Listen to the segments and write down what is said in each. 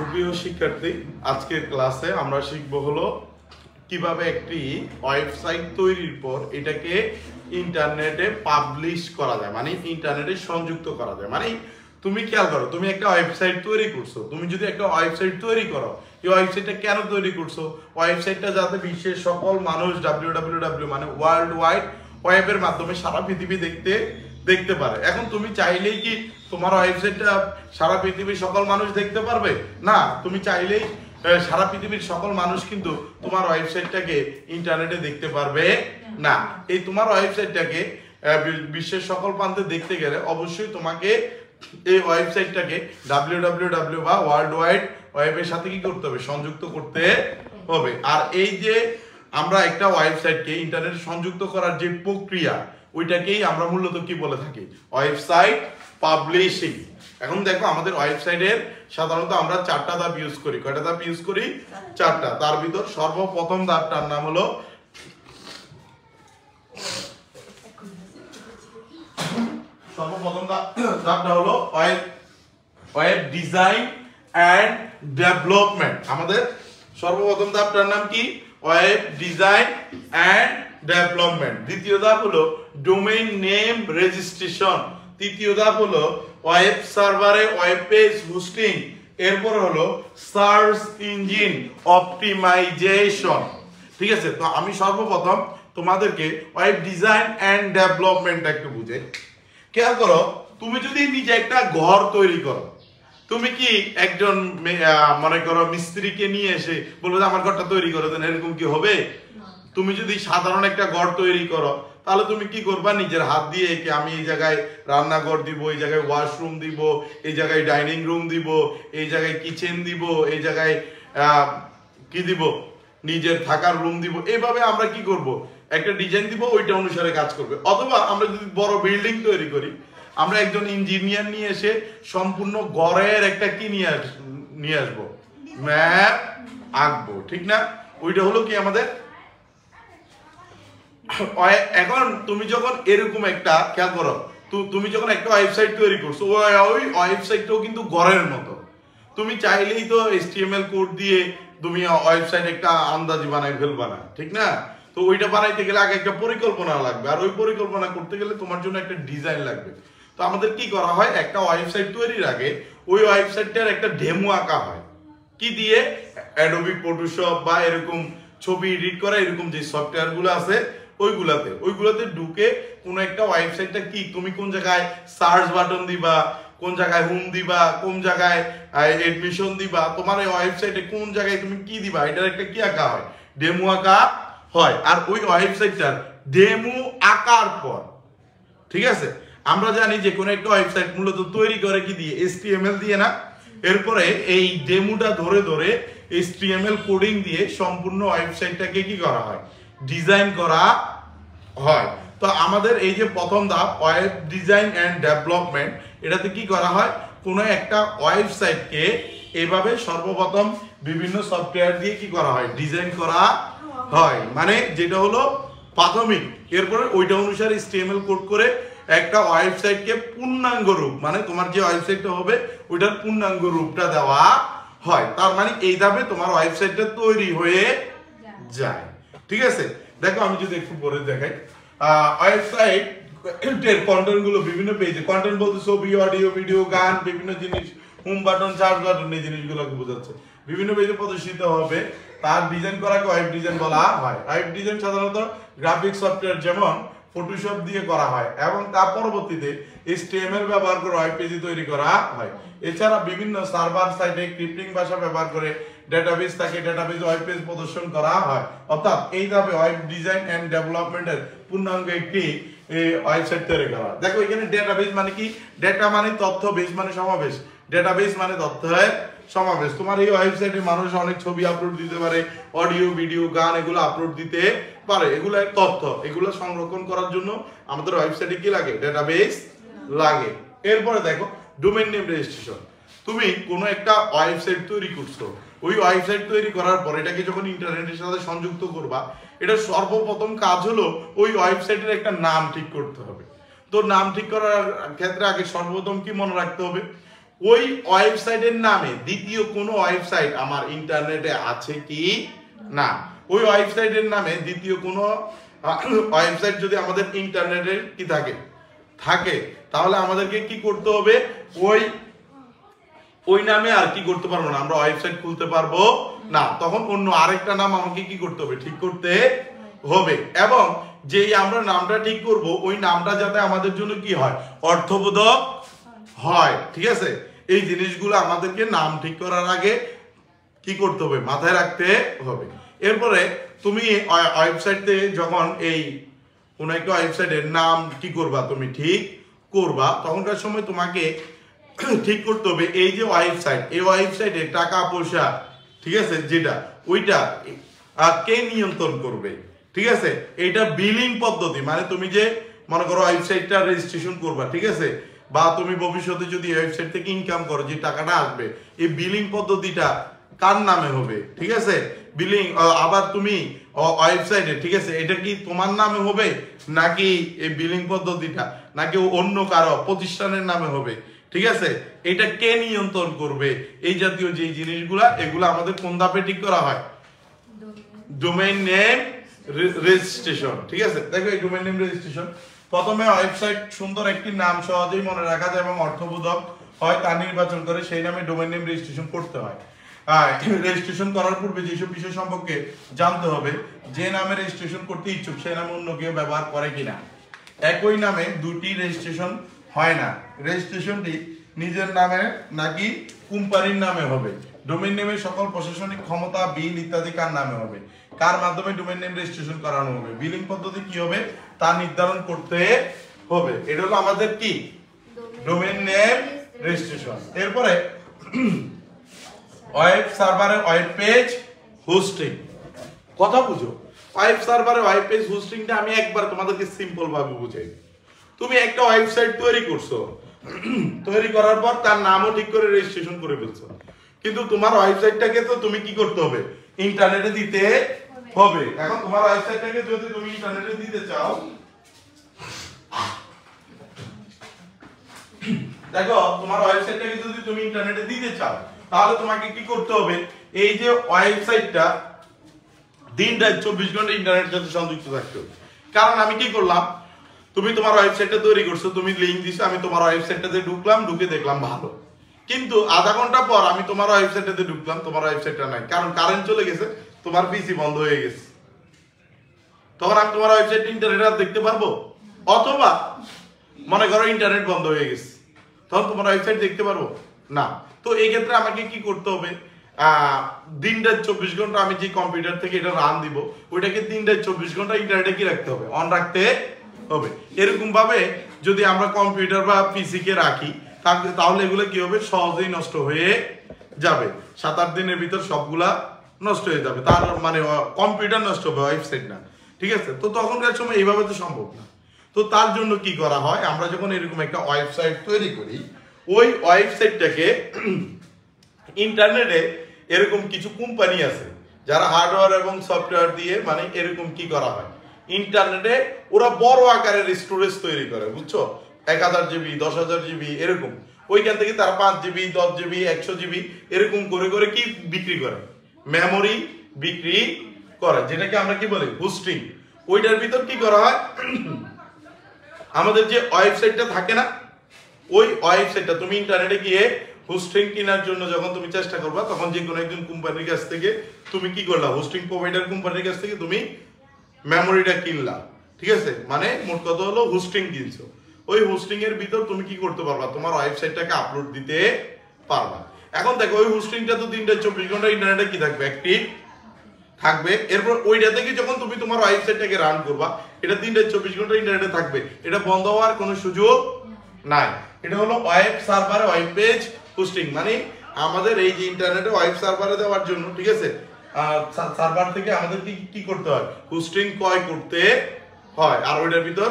সুপ্রিয় শিক্ষার্থী, আজকের ক্লাসে আমরা শিখব হলো কিভাবে একটি ওয়েবসাইট তৈরির পর এটাকে ইন্টারনেটে পাবলিশ করা যায়, মানে ইন্টারনেটে সংযুক্ত করা যায়। মানে তুমি খেয়াল করো, তুমি একটা ওয়েবসাইট তৈরি করছো, তুমি যদি একটা ওয়েবসাইট তৈরি করো, এই ওয়েবসাইটটা কেন তৈরি করছো? ওয়েবসাইটটা যাতে বিশ্বের সকল মানুষ www মানে ওয়ার্ল্ড ওয়াইড ওয়েবের মাধ্যমে সারা পৃথিবী দেখতে পারে। এখন তুমি চাইলেই কি তোমার ওয়েবসাইটটা সারা পৃথিবীর সকল মানুষ দেখতে পারবে? না, তুমি চাইলেই সারা পৃথিবীর সকল মানুষ কিন্তু তোমার ওয়েবসাইটটাকে ইন্টারনেটে দেখতে পারবে না। এই তোমার ওয়েবসাইটটাকে বিশ্বের সকল প্রান্তে দেখতে গেলে অবশ্যই তোমাকে এই ওয়েবসাইটটাকে www বা ওয়ার্ল্ড ওয়াইড ওয়েবের সাথে কি করতে হবে? সংযুক্ত করতে হবে। আর এই যে আমরা একটা ওয়েবসাইটকে ইন্টারনেটে সংযুক্ত করার যে প্রক্রিয়া, ওইটাকেই আমরা মূলত কি বলে থাকি? Website publishing. এখন দেখো, আমাদের ওয়েবসাইটের সাধারণত আমরা 4টা ধাপ ইউজ করি। কয়টা ধাপ ইউজ করি? 4টা। তার ভিতর সর্বপ্রথম ধাপটার নাম হলো ধাপটা হলো ওয়েব ডিজাইন এন্ড ডেভেলপমেন্ট। আমাদের সর্বপ্রথম ধাপটার নাম কি? Web design and development. দ্বিতীয় ধাপ হলো ডোমেইন নেম রেজিস্ট্রেশন। তৃতীয় ধাপ হলো ওয়েব সার্ভারে ওয়েব পেজ হোস্টিং। এরপর হলো সার্চ ইঞ্জিন অপটিমাইজেশন। ঠিক আছে, তো আমি সর্বপ্রথম তোমাদেরকে ওয়েব ডিজাইন এন্ড ডেভেলপমেন্ট একটু বুঝাই। খেয়াল করো, তুমি যদি নিজে একটা ঘর তৈরি করো, তুমি কি একজন মনে করো মিস্ত্রিকে নিয়ে এসে বলবো যে আমার ঘরটা তৈরি করে দেন, এরকম কি হবে? তুমি যদি সাধারণ একটা ঘর তৈরি করো, তাহলে তুমি কি করবা? নিজের হাত দিয়ে কি আমি এই জায়গায় রান্নাঘর দিব, এই জায়গায় ওয়াশরুম দিব, এই জায়গায় ডাইনিং রুম দিব, এই জায়গায় কিচেন দিব, এই জায়গায় কি দিব? নিজের থাকার রুম দিব। এইভাবে আমরা কি করব? একটা ডিজাইন দিব, ওইটা অনুসারে কাজ করবে। অথবা আমরা যদি বড় বিল্ডিং তৈরি করি, আমরা একজন ইঞ্জিনিয়ার নিয়ে এসে সম্পূর্ণ ঘরের একটা কি নিয়ে আসবো? ম্যাপ আঁকবো, ঠিক না? ওইটা হলো কি আমাদের। এখন তুমি যখন এরকম একটা, খেয়াল করো, তুমি যখন একটা ওয়েবসাইট তৈরি করছো, ওই ওয়েবসাইটটাও কিন্তু ঘরের মতো। তুমি চাইলেই তো HTML কোড দিয়ে তুমি ওয়েবসাইট একটা আন্দাজি বানাই ফেলবা না, ঠিক না? তো ওইটা বানাইতে গেলে আগে একটা পরিকল্পনা লাগবে, আর ওই পরিকল্পনা করতে গেলে তোমার জন্য একটা ডিজাইন লাগবে। তো আমাদের কি করা হয়? একটা ওয়েবসাইট তৈরির আগে ওই ওয়েবসাইটটার একটা ডেমো আঁকা হয়। কি দিয়ে? অ্যাডোবি ফটোশপ বা এরকম ছবি এডিট করা এরকম যে সফটওয়্যার গুলো আছে, ওইগুলাতে ঢুকে কোন একটা ওয়েবসাইটটা কি তুমি কোন জায়গায় সার্চ বাটন দিবা, কোন জায়গায় হোম দিবা, কোন জায়গায় এডমিশন দিবা, তোমার এই ওয়েবসাইটে কোন জায়গায় তুমি কি দিবা, এটার একটা কি আঁকা হয়? ডেমো আঁকা হয়। আর ওই ওয়েবসাইটটার ডেমো আঁকার পর, ঠিক আছে, আমরা জানি যে কোন একটা ওয়েবসাইট মূলত তৈরি করে কি দিয়ে? HTML দিয়ে না? এরপরে এই ডেমোটা ধরে ধরে HTML কোডিং দিয়ে সম্পূর্ণ ওয়েবসাইটটাকে কি করা হয়? ডিজাইন করা হয়। তো আমাদের এই যে প্রথম ধাপ ওয়েব ডিজাইন এন্ড ডেভেলপমেন্ট, এটাতে কি করা হয়? কোন একটা ওয়েবসাইটকে এভাবে সর্বপ্রথম বিভিন্ন সফটওয়্যার দিয়ে কি করা হয়? ডিজাইন করা হয়, মানে যেটা হলো প্রাথমিক। এরপরে ওইটা অনুসারে HTML কোড করে একটা ওয়েবসাইটকে পূর্ণাঙ্গ রূপ, মানে তোমার যে ওয়েবসাইটটা হবে ওইটার পূর্ণাঙ্গ রূপটা দেওয়া হয়। তার মানে এই ধাপে তোমার ওয়েবসাইটটা তৈরি হয়ে যায়। ঠিক আছে, দেখো আমি যদি একটু পরে দেখাই, ওয়েবসাইট এর কন্টেন্ট গুলো বিভিন্ন পেজে, কন্টেন্ট বলতে ছবি, অডিও, ভিডিও, গান, বিভিন্ন জিনিস, হোম বাটন, সার্চ বাটন, এই জিনিসগুলোকে বোঝাচ্ছে। বিভিন্ন পেজে প্রদর্শিত হবে, তার ডিজাইন করাকে ওয়েব ডিজাইন বলা হয়। ওয়েব ডিজাইন সাধারণত গ্রাফিক সফটওয়্যার যেমন ফটোশপ দিয়ে করা হয় এবং তার পরবর্তীতে HTML ব্যবহার করে ওয়েব পেজ তৈরি করা হয়। এছাড়া বিভিন্ন সার্ভার সাইটে স্ক্রিপ্টিং ভাষা ব্যবহার করে ডেটাবেস থাকে, ডেটাবেস ওয়েব পেজ প্রদর্শন করা হয়। অর্থাৎ এই ধাপে ওয়েব ডিজাইন এন্ড ডেভেলপমেন্টের পূর্ণাঙ্গ একটি ওয়েবসাইট তৈরি করা। দেখো এখানে ডেটাবেস মানে কি? ডেটা মানে তথ্য, বেস মানে সমাবেশ। ডেটাবেস মানে তথ্যের সমাবেশ। তোমার এই ওয়েবসাইটে মানুষ অনেক ছবি আপলোড দিতে পারে, অডিও, ভিডিও, গান এগুলো আপলোড দিতে পারে। এগুলো তথ্য, এগুলো সংরক্ষণ করার জন্য আমাদের ওয়েবসাইটে কি লাগে? ডেটাবেস লাগে। এরপরে দেখো ডোমেইন নেম রেজিস্ট্রেশন। তুমি কোনো একটা ওয়েবসাইট তৈরি করছো, ওই ওয়েবসাইট তৈরি করার পর এটাকে যখন ইন্টারনেটের সাথে সংযুক্ত করবা, এটা সর্বপ্রথম কাজ হলো ওই ওয়েবসাইটের একটা নাম ঠিক করতে হবে। তো নাম ঠিক করার ক্ষেত্রে আগে সর্বপ্রথম কি মনে রাখতে হবে? ওই ওয়েবসাইটের নামে দ্বিতীয় কোনো ওয়েবসাইট আমার ইন্টারনেটে আছে কি না, ওই ওয়েবসাইটের নামে দ্বিতীয় কোনো ওয়েবসাইট যদি আমাদের ইন্টারনেটে কি থাকে তাহলে আমাদেরকে কি করতে হবে, ওই নামে আর কি করতে পারবো না, আমরা ওয়েবসাইট খুলতে পারবো না। তখন অন্য আরেকটা নাম আমাকে কি করতে হবে, ঠিক করতে হবে। এবং যেই আমরা নামটা ঠিক করব ওই নামটা যাতে আমাদের জন্য কি হয়, অর্থবোধক হয়। ঠিক আছে, এই জিনিসগুলো আমাদেরকে নাম ঠিক করার আগে কি করতে হবে, মাথায় রাখতে হবে। এরপরে তুমি ওয়েবসাইটে যখন এই কোন একটা ওয়েবসাইটের নাম কি করবা, তুমি ঠিক করবা, তখনকার সময় তোমাকে ঠিক করতে হবে এই যে ওয়েবসাইট, এই ওয়েবসাইটে টাকা পয়সা, ঠিক আছে, যেটা ওইটা কে নিয়ন্ত্রণ করবে। ঠিক আছে, এইটা বিলিং পদ্ধতি, মানে তুমি যে মনে করো ওয়েবসাইটটা রেজিস্ট্রেশন করবা, ঠিক আছে, বা তুমি ভবিষ্যতে যদি ওয়েবসাইট থেকে ইনকাম করো যে টাকাটা আসবে, এই বিলিং পদ্ধতিটা কার নামে হবে। ঠিক আছে, বিলিং আবার তুমি ওয়েবসাইটে, ঠিক আছে, এটা কি তোমার নামে হবে নাকি এই বিলিং পদ্ধতিটা নাকি অন্য কারো প্রতিষ্ঠানের নামে হবে। ঠিক আছে, এটা কে নিয়ন্ত্রণ করবে, এই জাতীয় যে জিনিসগুলা এগুলো আমাদের কোন ধাপে ঠিক করা হয়, ডোমেইন নেম রেজিস্ট্রেশন। ঠিক আছে, দেখো এই ডোমেইন নেম রেজিস্ট্রেশন প্রথমে ওয়েবসাইট সুন্দর একটি নাম সহজেই মনে রাখা যায় এবং অর্থবোধক হয় তা নির্বাচন করে সেই নামে ডোমেইন নেম রেজিস্ট্রেশন করতে হয়। রেজিস্ট্রেশন করার পূর্বে যেসব বিষয় সম্পর্কে জানতে হবে, যে নামে রেজিস্ট্রেশন করতে ইচ্ছুক সেই নামে অন্য কেউ ব্যবহার করে কিনা, একই নামে দুটি রেজিস্ট্রেশন হয় না, রেজিস্ট্রেশনটি নিজের নামে নাকি কোম্পানির নামে হবে, ডোমেইন নেমের সকল প্রশাসনিক ক্ষমতা, বিল ইত্যাদি কার নামে হবে, কার মাধ্যমে ডোমেইন নেম রেজিস্ট্রেশন করানো হবে, বিলিং পদ্ধতি কি হবে তা নির্ধারণ করতে হবে। এটা হলো আমাদের কি ডোমেইন নেম রেজিস্ট্রেশন। এরপরে ওয়েব সার্ভারে ওয়েব পেজ হোস্টিং, কথা বুঝো, ওয়েব সার্ভারে ওয়েব পেজ হোস্টিংটা আমি একবার তোমাদেরকে সিম্পল ভাবে বুঝাই। তুমি একটা ওয়েবসাইট তৈরি করছো, তৈরি করার পর তার নামও ঠিক করে রেজিস্ট্রেশন করে ফেলছো, কিন্তু তোমার ওয়েবসাইটটাকে তো তুমি কি করতে হবে, ইন্টারনেটে দিতে হবে। এখন তোমার ওয়েবসাইটটাকে যদি তুমি ইন্টারনেটে দিতে চাও, দেখো তোমার ওয়েবসাইটটাকে যদি তুমি ইন্টারনেটে দিতে চাও তাহলে তোমাকে কি করতে হবে, এই যে ওয়েবসাইটটা দিন রাত 24 ঘন্টা ইন্টারনেটের সাথে সংযুক্ত থাকতে হবে। কারণ আমি কি করলাম, তুমি তোমার ওয়েবসাইটটা তৈরি করছো, তুমি লিংক দিছো, আমি তোমার ওয়েবসাইটটাতে ঢুকলাম, ঢুকে দেখলাম ভালো, কিন্তু আধা ঘন্টা পর আমি তোমার ওয়েবসাইটটাতে ঢুকলাম, তোমার ওয়েবসাইটটা নাই, কারণ কারেন্ট চলে গেছে, তোমার পিসি বন্ধ হয়ে গেছে, তখন আমি তোমার ওয়েবসাইট ইন্টারনেট আর দেখতে পারবো? অথবা মনে করো ইন্টারনেট বন্ধ হয়ে গেছে, তখন তোমার ওয়েবসাইট দেখতে পারবো না। তো এই ক্ষেত্রে আমাকে কি করতে হবে, দিন রাত 24 ঘন্টা আমি যে কম্পিউটার থেকে এটা রান দিব, ওইটাকে দিন রাত 24 ঘন্টা ইন্টারনেটে কি রাখতে হবে, অন রাখতে হবে। এরকম ভাবে যদি আমরা কম্পিউটার বা পিসি কে রাখি তাহলে এগুলো কি হবে, সহজেই নষ্ট হয়ে যাবে, 7-8 দিনের ভিতর সবগুলা নষ্ট হয়ে যাবে, তার মানে কম্পিউটার নষ্ট হবে, ওয়েবসাইট না। ঠিক আছে, তো তখনকার সময় এইভাবে তো সম্ভব না। তো তার জন্য কি করা হয়, আমরা যখন এরকম একটা ওয়েবসাইট তৈরি করি, ওই ওয়েবসাইটটাকে ইন্টারনেটে এরকম কিছু কোম্পানি আছে যারা হার্ডওয়্যার এবং সফটওয়্যার দিয়ে মানে এরকম কি করা হয়, ইন্টারনেটে ওরা বড় আকারের স্টোরেজ তৈরি করে, বুঝছো, 1000 জিবি 10,000 জিবি এরকম, ওইখান থেকে তারা 5 জিবি 10 জিবি 100 জিবি এরকম করে করে কি বিক্রি করে, মেমোরি বিক্রি করে, যেটাকে আমরা কি বলি হোস্টিং। ওইটার ভিতর কি করা হয়, আমাদের যে ওয়েবসাইটটা থাকে না, ওই ওয়েবসাইটটা তুমি ইন্টারনেটে গিয়ে হোস্টিং কেনার জন্য যখন তুমি চেষ্টা করবা, তখন যে কোনো একজন কোম্পানির কাছ থেকে তুমি কি করলা, হোস্টিং প্রোভাইডার কোম্পানির কাছ থেকে তুমি মেমোরিটা কিনলা। ঠিক আছে, মানে মোট কথা হলো হোস্টিং কিনছো, ওই হোস্টিং এর ভিতর তুমি কি করতে পারবা, তোমার ওয়েবসাইটটাকে আপলোড দিতে পারবা। এখন দেখো ওই হোস্টিংটা তো দিনটা 24 ঘন্টা ইন্টারনেটে কি থাকবে, অ্যাক্টিভ থাকবে। এরপর ওইটা থেকে যখন তুমি তোমার ওয়েবসাইটটাকে রান করবা, এটা দিনটা 24 ঘন্টা ইন্টারনেটে থাকবে, এটা বন্ধ হওয়ার কোনো সুযোগ নাই। এটা হলো ওয়েব সার্ভারে ওয়েব পেজ হোস্টিং, মানে আমাদের এই যে ইন্টারনেটে ওয়েব সার্ভারে দেওয়ার জন্য, ঠিক আছে, সার্ভার থেকে আমাদের কি করতে হয়, হোস্টিং ক্রয় করতে হয়, আর ওইটার ভিতর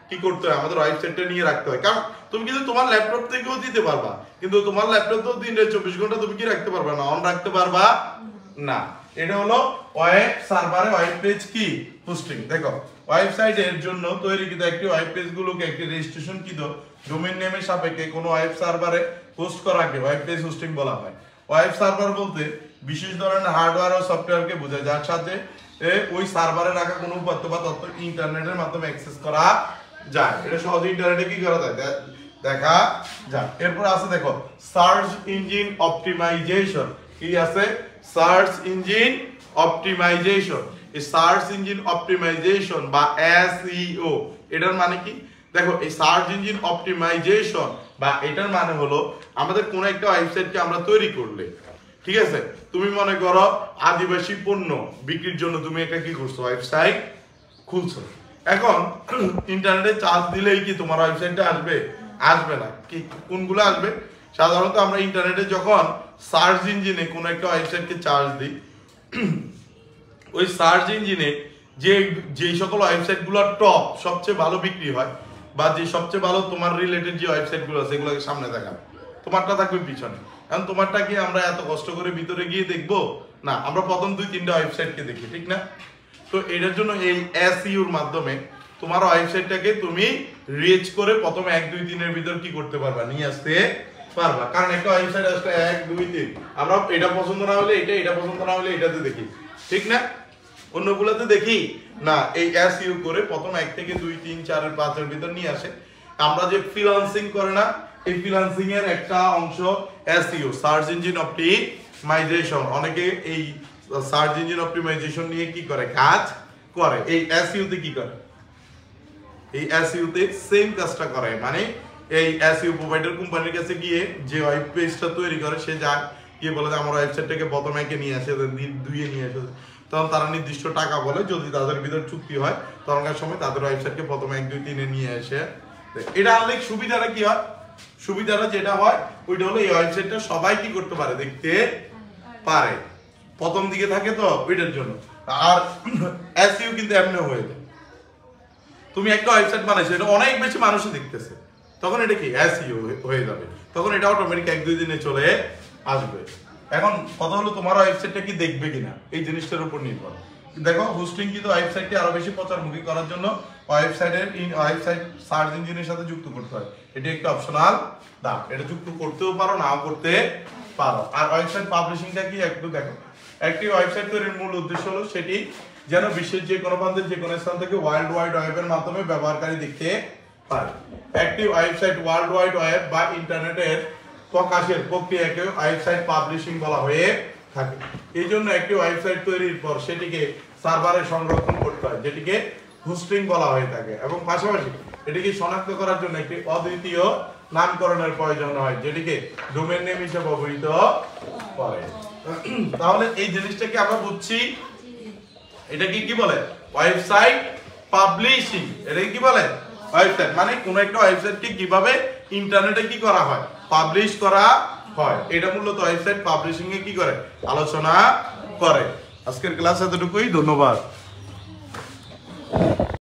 কি করতে হয়, আমাদের ওয়েবসাইটটা নিয়ে রাখতে হয়। কারণ তুমি কিন্তু তোমার ল্যাপটপ থেকেও দিতে পারবা, কিন্তু তোমার ল্যাপটপ তো দিন রাত 24 ঘন্টা তুমি কি রাখতে পারবা না, অন রাখতে পারবা না। এটা হলো ওয়েব সার্ভারে ওয়েব পেজ কি হোস্টিং। দেখো ওয়েবসাইটের জন্য তৈরিকৃত একটি ওয়েব পেজ গুলোকে একটি রেজিস্ট্রেশন কৃত ডোমেইন নেমের সাপেক্ষে কোনো ওয়েব সার্ভারে হোস্ট করাকে ওয়েব পেজ হোস্টিং বলা হয়। ওয়েব সার্ভার বলতে বিশেষ ধরনের হার্ডওয়্যার ও সফটওয়্যারকে বোঝায় যার সাথে ওই সার্ভারে রাখা কোনো উপাত্ত বা তথ্য ইন্টারনেটের মাধ্যমে অ্যাক্সেস করা যায়। এটা সহজে ইন্টারনেটে কি করা যায় দেখা যায়। এরপর আছে দেখো সার্চ ইঞ্জিন অপটিমাইজেশন। কি আছে? Search engine optimization. এই সার্চ ইঞ্জিন অপটিমাইজেশন বা এসইও এটার মানে কি? দেখো এই সার্চ ইঞ্জিন অপটিমাইজেশন বা এটার মানে হলো আমাদের কোন একটা ওয়েবসাইটকে আমরা তৈরি করলে, ঠিক আছে, তুমি মনে করো আদিবাসী পণ্য বিক্রির জন্য তুমি একটা কি করছো, ওয়েবসাইট খুলছো। এখন ইন্টারনেটে চার্জ দিলেই কি তোমার ওয়েবসাইটটা আসবে? আসবে না। কি কোনগুলো আসবে? সাধারণত আমরা ইন্টারনেটে যখন সার্চ ইঞ্জিনে কোন একটা ওয়েবসাইটকে চার্জ দিই, ওই সার্চ ইঞ্জিনে যে সকল ওয়েবসাইটগুলো টপ সবচেয়ে ভালো বিক্রি হয় বা যে সবচেয়ে ভালো তোমার রিলেটেড যে ওয়েবসাইটগুলো আছে এগুলোকে সামনে দেখাবে, তোমারটা থাকবে পিছনে। কারণ তোমারটা কি আমরা এত কষ্ট করে ভিতরে গিয়ে দেখবো না, আমরা প্রথম 2-3টা ওয়েবসাইটকে দেখি, ঠিক না? তো এটার জন্য এই এসইউর মাধ্যমে তোমার ওয়েবসাইটটাকে তুমি রিচ করে প্রথম 1-2 দিনের ভিতর কি করতে পারবা, নিয়ে আসতে পারবা। কারণ একটা ওয়েবসাইট আসলে 1-2-3 আমরা এটা পছন্দ না হলে এটা পছন্দ না হলে এটাতে দেখি, ঠিক না? অন্যগুলোতে দেখি না। এই এসইউ করে প্রথম 1 থেকে 2, 3, 4, 5 এর ভিতর নিয়ে আসে। আমরা যে ফ্রিল্যান্সিং করে না, এই ফ্রিল্যান্সিং এর একটা অংশ এসইউ, সার্চ ইঞ্জিন অপটিমাইজেশন। অনেকে এই সার্চ ইঞ্জিন অপটিমাইজেশন নিয়ে কি করে, কাজ করে। এই এসইউ তে কি করে? এই এসইউ তে সেম কাজটা করে। মানে এই এসইউ প্রোভাইডার কোম্পানির কাছে গিয়ে যে ওয়েব পেজটা তৈরি করে সে যায় গিয়ে বলে যে আমার ওয়েবসাইটটাকে প্রথম 1-এ নিয়ে আসে, 2-এ নিয়ে আসে। তখন তারা নির্দিষ্ট টাকা বলে, যদি তাদের ভিতর চুক্তি হয় তখনকার সময় তাদের ওয়েবসাইটকে প্রথম 1-2-3-এ নিয়ে এসে। এটা আনলে সুবিধাটা কি হয়? সুবিধাটা যেটা হয় ওইটা হলো এই ওয়েবসাইটটা সবাই কি করতে পারে, দেখতে পারে। প্রথম দিকে থাকে তো ওইটার জন্য। আর এসইউ কিন্তু এমনি হয়ে যায়, তুমি একটা ওয়েবসাইট বানাইছো, এটা অনেক বেশি মানুষ দেখতেছে, তখন এটা কি এসইও হয়ে যাবে, তখন এটা অটোমেটিক 1-2 দিনে চলে আসবে। এখন কথা হলো তোমার ওয়েবসাইটটা কি দেখবে কিনা, এই জিনিসটার উপর নির্ভর। দেখো হোস্টিং কিন্তু ওয়েবসাইটকে আরো বেশি প্রচারমুখী করার জন্য ওয়েবসাইট সার্চ ইঞ্জিনের সাথে যুক্ত করতে হয়। এটা একটা অপশনাল দাম, এটা যুক্ত করতেও পারো, নাও করতে পারো। আর ওয়েবসাইট পাবলিশিংটা কি একটু দেখো। একটি ওয়েবসাইট তৈরির মূল উদ্দেশ্য হলো সেটি যেন বিশ্বের যে কোনো প্রান্তে যে কোনো স্থান থেকে ওয়ার্ল্ড ওয়াইড ওয়েবের মাধ্যমে ব্যবহারকারী দেখতে পারে। একটি ওয়েবসাইট ওয়ার্ল্ড ওয়াইড ওয়েব বা ইন্টারনেটের প্রকাশের প্রক্রিয়াকে ওয়েবসাইট পাবলিশিং বলা হয়ে থাকে। এই জন্য একটি ওয়েবসাইট তৈরির পর সেটিকে সার্ভারে সংরক্ষণ করতে হয়, যেটিকে হোস্টিং বলা হয়ে থাকে, এবং পাশাপাশি এটিকে শনাক্ত করার জন্য একটি অদ্বিতীয় নামকরণের প্রয়োজন হয়, যেটিকে ডোমেইন নেম হিসেবে অভিহিত করে। তাহলে এই জিনিসটাকে আমরা বুঝছি, এটাকে কি বলে, ওয়েবসাইট পাবলিশিং। এটাকে কি বলে, ওয়েবসাইট মানে কোন একটা ওয়েবসাইটকে কিভাবে ইন্টারনেটে কি করা হয়, পাবলিশ করা হয়। এটা মূলত ওয়েবসাইট পাবলিশিং এ কি করে, আলোচনা করে। আজকের ক্লাস এতটুকুই, ধন্যবাদ।